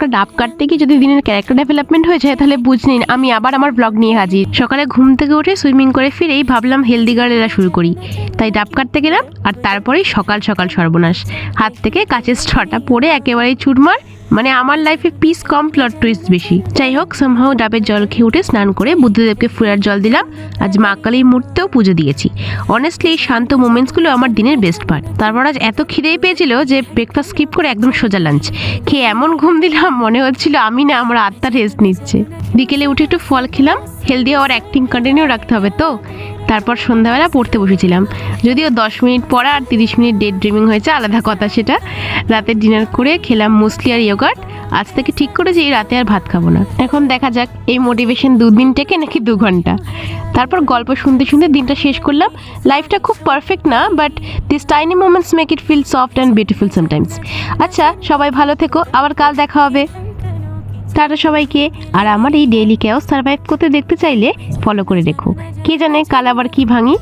একটা ডাব কাটতে গিয়ে যদি দিনের ক্যারেক্টার ডেভেলপমেন্ট হয়ে যায় তাহলে বুঝ নিন আমি আবার আমার ব্লগ নিয়ে হাজির। সকালে ঘুম থেকে উঠে সুইমিং করে ফিরেই ভাবলাম হেলদি গার্লেরা শুরু করি, তাই ডাব কাটতে গেলাম আর তারপরেই সকাল সকাল সর্বনাশ। হাত থেকে কাচের স্ট্রটা পড়ে একেবারেই চুরমার, মানে আমার লাইফে পিস কম প্লট টুইস্ট বেশি। যাই হোক, সামহাও ডাবের জল খেয়ে উঠে স্নান করে বুদ্ধদেবকে ফুলের জল দিলাম। আজ মা কালীর মূর্তিতেও পুজো দিয়েছি। অনেস্টলি এই শান্ত মোমেন্টসগুলো আমার দিনের বেস্ট পার্ট। তারপর আজ এত খিদেই পেয়েছিল যে ব্রেকফাস্ট স্কিপ করে একদম সোজা লাঞ্চ খেয়ে এমন ঘুম দিলাম মনে হচ্ছিল আমি না আমার আত্মা রেস্ট নিচ্ছে। বিকেলে উঠে একটু ফল খেলাম, হেলদি হওয়ার অ্যাক্টিং কন্টিনিউ রাখতে হবে তো। তারপর সন্ধ্যাবেলা পড়তে বসেছিলাম, যদিও 10 মিনিট পড়া আর 30 মিনিট ডেট ড্রিমিং হয়েছে, আলাদা কথা সেটা। রাতে ডিনার করে খেলাম মুসলি আর ইয়োগার্ট। আজ থেকে ঠিক করেছি এই রাতে আর ভাত খাবো না। এখন দেখা যাক এই মোটিভেশন 2 দিন টেকে নাকি 2 ঘন্টা। তারপর গল্প শুনতে শুনতে দিনটা শেষ করলাম। লাইফটা খুব পারফেক্ট না, but this tiny moments make it feel soft and beautiful sometimes. আচ্ছা, সবাই ভালো থেকো, আবার কাল দেখা হবে। টাটা সবাইকে। আর আমার এই ডেইলি কেওস সার্ভাইভ করতে দেখতে চাইলে ফলো করে রেখো, কে জানে কাল আবার কি ভাঙি।